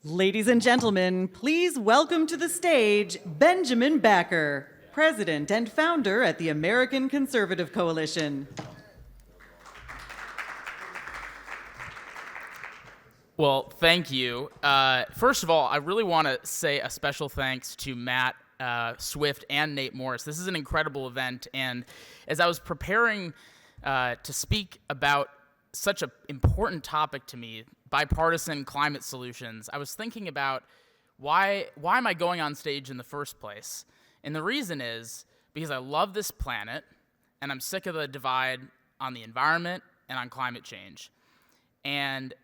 Ladies and gentlemen, please welcome to the stage Benjamin Backer, President and founder at the American Conservative Coalition. Well, thank you. First of all, I really want to say a special thanks to Matt Swift and Nate Morris. This is an incredible event, and as I was preparing to speak about such an important topic to me, bipartisan climate solutions, I was thinking about why am I going on stage in the first place? And the reason is because I love this planet, and I'm sick of the divide on the environment and on climate change. And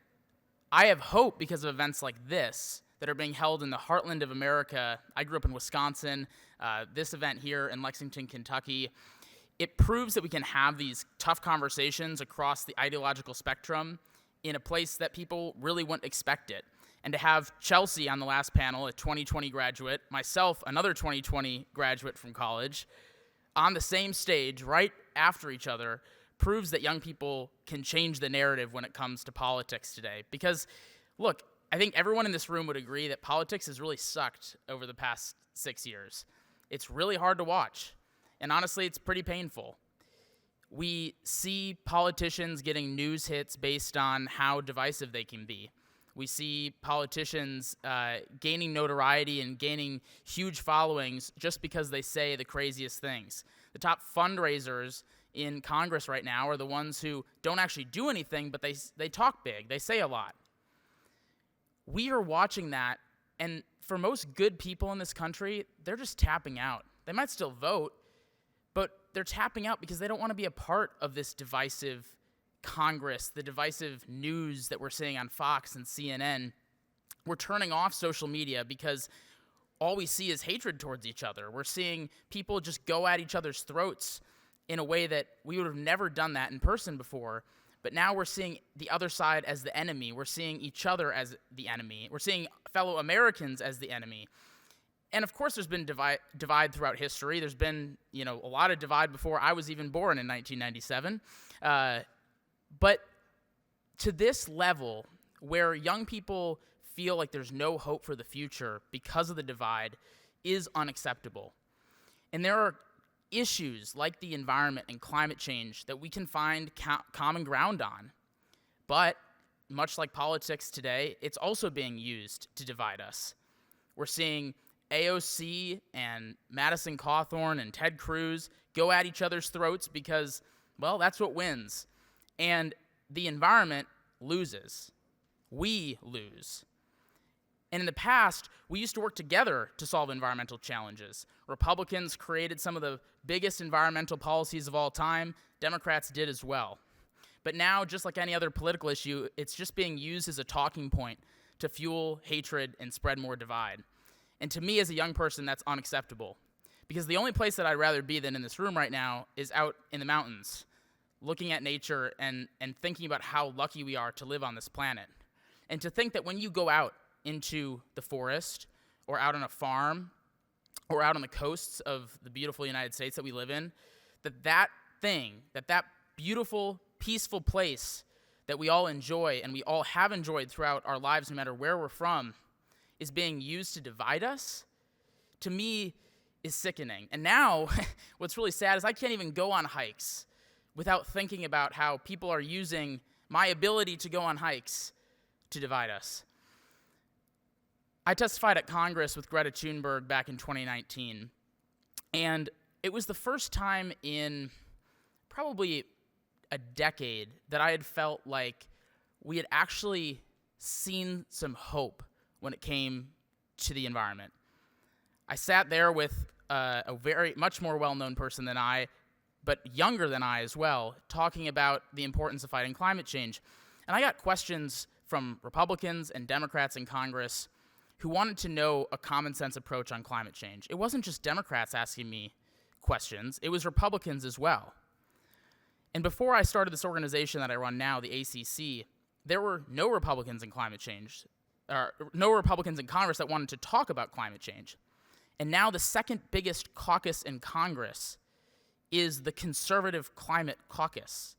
I have hope because of events like this that are being held in the heartland of America. I grew up in Wisconsin. This event here in Lexington, Kentucky, it proves that we can have these tough conversations across the ideological spectrum in a place that people really wouldn't expect it. And to have Chelsea on the last panel, a 2020 graduate, myself, another 2020 graduate from college, on the same stage right after each other, proves that young people can change the narrative when it comes to politics today. Because, look, I think everyone in this room would agree that politics has really sucked over the past 6 years. It's really hard to watch, and honestly, it's pretty painful. We see politicians getting news hits based on how divisive they can be. We see politicians gaining notoriety and gaining huge followings just because they say the craziest things. The top fundraisers in Congress right now are the ones who don't actually do anything, but they talk big. They say a lot. We are watching that, and for most good people in this country, they're just tapping out. They might still vote, but they're tapping out because they don't want to be a part of this divisive Congress, the divisive news that we're seeing on Fox and CNN. We're turning off social media because all we see is hatred towards each other. We're seeing people just go at each other's throats in a way that we would have never done that in person before. But now we're seeing the other side as the enemy. We're seeing each other as the enemy. We're seeing fellow Americans as the enemy. And of course, there's been divide throughout history. There's been, a lot of divide before I was even born in 1997. But to this level, where young people feel like there's no hope for the future because of the divide, is unacceptable. And there are issues like the environment and climate change that we can find common ground on. But much like politics today, it's also being used to divide us. We're seeing AOC and Madison Cawthorn and Ted Cruz go at each other's throats because, well, that's what wins. And the environment loses. We lose. And in the past, we used to work together to solve environmental challenges. Republicans created some of the biggest environmental policies of all time. Democrats did as well. But now, just like any other political issue, it's just being used as a talking point to fuel hatred and spread more divide. And to me, as a young person, that's unacceptable. Because the only place that I'd rather be than in this room right now is out in the mountains, looking at nature and thinking about how lucky we are to live on this planet. And to think that when you go out into the forest or out on a farm or out on the coasts of the beautiful United States that we live in, that beautiful, peaceful place that we all enjoy and we all have enjoyed throughout our lives, no matter where we're from, is being used to divide us, to me, is sickening. And now, what's really sad is I can't even go on hikes without thinking about how people are using my ability to go on hikes to divide us. I testified at Congress with Greta Thunberg back in 2019, and it was the first time in probably a decade that I had felt like we had actually seen some hope when it came to the environment. I sat there with a very much more well-known person than I, but younger than I as well, talking about the importance of fighting climate change. And I got questions from Republicans and Democrats in Congress who wanted to know a common sense approach on climate change. It wasn't just Democrats asking me questions, it was Republicans as well. And before I started this organization that I run now, the ACC, there were no Republicans in climate change, or no Republicans in Congress that wanted to talk about climate change. And now the second biggest caucus in Congress is the Conservative Climate Caucus.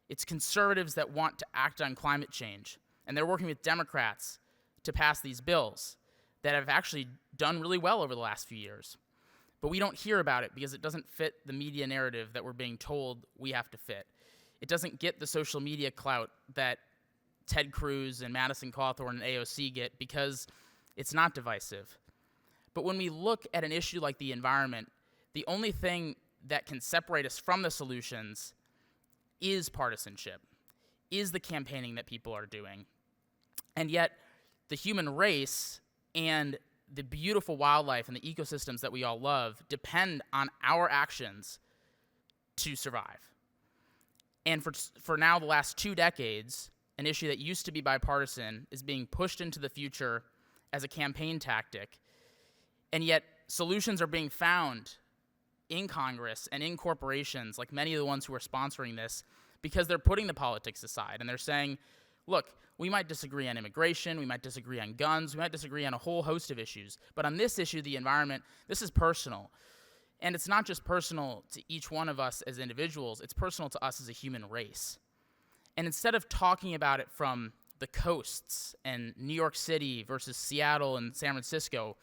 It's conservatives that want to act on climate change. And they're working with Democrats to pass these bills that have actually done really well over the last few years. But we don't hear about it because it doesn't fit the media narrative that we're being told we have to fit. It doesn't get the social media clout that Ted Cruz and Madison Cawthorn and AOC get because it's not divisive. But when we look at an issue like the environment, the only thing that can separate us from the solutions is partisanship, is the campaigning that people are doing. And yet, the human race and the beautiful wildlife and the ecosystems that we all love depend on our actions to survive. And for now, the last 2 decades, an issue that used to be bipartisan is being pushed into the future as a campaign tactic. And yet, solutions are being found in Congress and in corporations, like many of the ones who are sponsoring this, because they're putting the politics aside and they're saying, look, we might disagree on immigration, we might disagree on guns, we might disagree on a whole host of issues, but on this issue, the environment, this is personal. And it's not just personal to each one of us as individuals, it's personal to us as a human race. And instead of talking about it from the coasts and New York City versus Seattle and San Francisco,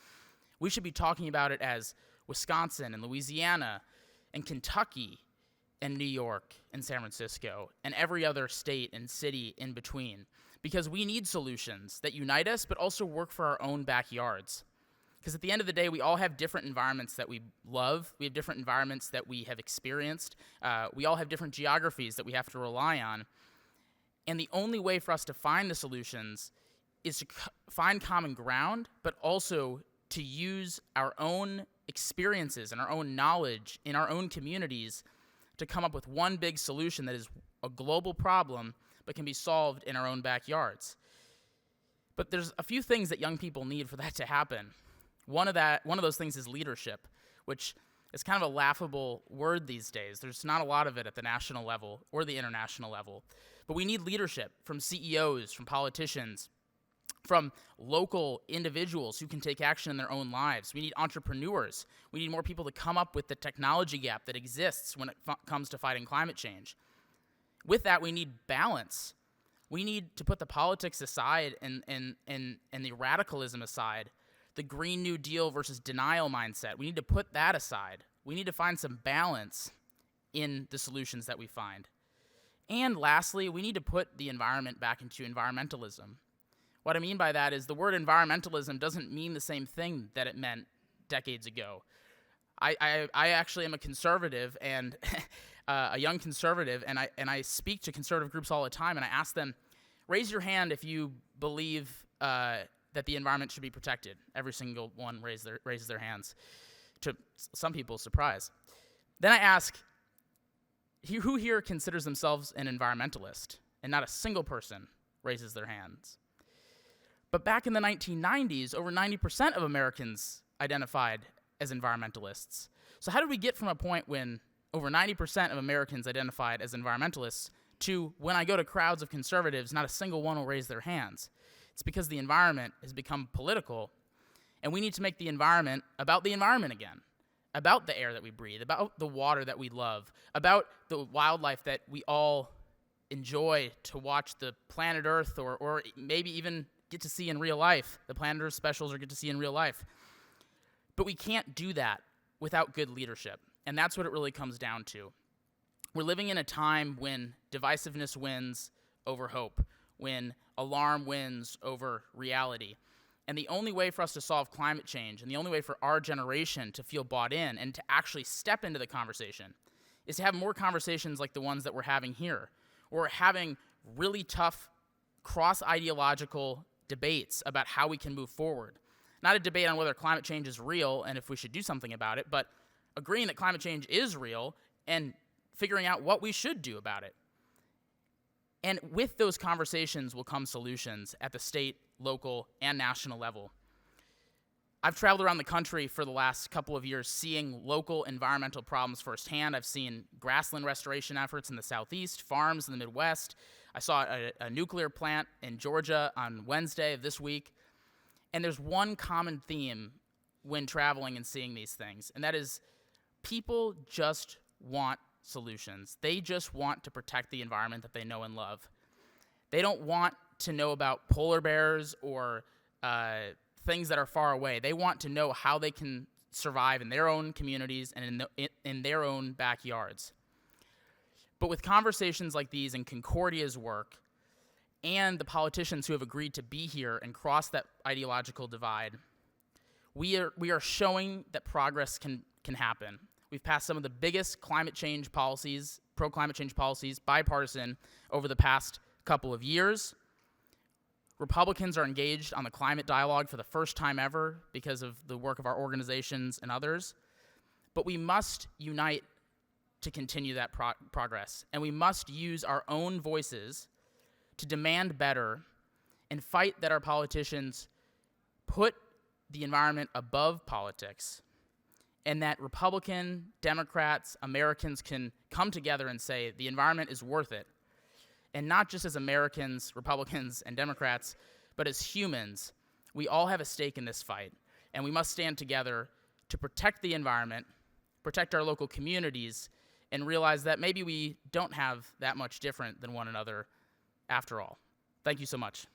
we should be talking about it as Wisconsin and Louisiana and Kentucky and New York and San Francisco and every other state and city in between. Because we need solutions that unite us but also work for our own backyards. Because at the end of the day, we all have different environments that we love. We have different environments that we have experienced. We all have different geographies that we have to rely on. And the only way for us to find the solutions is to find common ground, but also to use our own experiences and our own knowledge in our own communities to come up with one big solution that is a global problem but can be solved in our own backyards. But there's a few things that young people need for that to happen. One of those things is leadership, which is kind of a laughable word these days. There's not a lot of it at the national level or the international level. But we need leadership from CEOs, from politicians, from local individuals who can take action in their own lives. We need entrepreneurs. We need more people to come up with the technology gap that exists when it comes to fighting climate change. With that, we need balance. We need to put the politics aside and the radicalism aside, the Green New Deal versus denial mindset. We need to put that aside. We need to find some balance in the solutions that we find. And lastly, we need to put the environment back into environmentalism. What I mean by that is the word environmentalism doesn't mean the same thing that it meant decades ago. I actually am a conservative and a young conservative, and I speak to conservative groups all the time, and I ask them, raise your hand if you believe that the environment should be protected. Every single one raises their hands, to some people's surprise. Then I ask, who here considers themselves an environmentalist? And not a single person raises their hands. But back in the 1990s, over 90% of Americans identified as environmentalists. So how did we get from a point when over 90% of Americans identified as environmentalists to when I go to crowds of conservatives, not a single one will raise their hands? It's because the environment has become political, and we need to make the environment about the environment again, about the air that we breathe, about the water that we love, about the wildlife that we all enjoy to watch, the planet Earth, or maybe even get to see in real life, the planet Earth specials or get to see in real life. But we can't do that without good leadership, and that's what it really comes down to. We're living in a time when divisiveness wins over hope, when alarm wins over reality. And the only way for us to solve climate change, and the only way for our generation to feel bought in and to actually step into the conversation, is to have more conversations like the ones that we're having here. We're having really tough cross-ideological debates about how we can move forward. Not a debate on whether climate change is real and if we should do something about it, but agreeing that climate change is real and figuring out what we should do about it. And with those conversations will come solutions at the state, local, and national level. I've traveled around the country for the last couple of years seeing local environmental problems firsthand. I've seen grassland restoration efforts in the southeast, farms in the Midwest. I saw a nuclear plant in Georgia on Wednesday of this week. And there's one common theme when traveling and seeing these things, and that is people just want solutions. They just want to protect the environment that they know and love. They don't want to know about polar bears or things that are far away. They want to know how they can survive in their own communities and in their own backyards. But with conversations like these and Concordia's work and the politicians who have agreed to be here and cross that ideological divide, we are showing that progress can happen. We've passed some of the biggest climate change policies, pro-climate change policies, bipartisan, over the past couple of years. Republicans are engaged on the climate dialogue for the first time ever because of the work of our organizations and others. But we must unite to continue that progress. And we must use our own voices to demand better and fight that our politicians put the environment above politics, and that Republican, Democrats, Americans can come together and say the environment is worth it. And not just as Americans, Republicans, and Democrats, but as humans. We all have a stake in this fight, and we must stand together to protect the environment, protect our local communities, and realize that maybe we don't have that much different than one another after all. Thank you so much.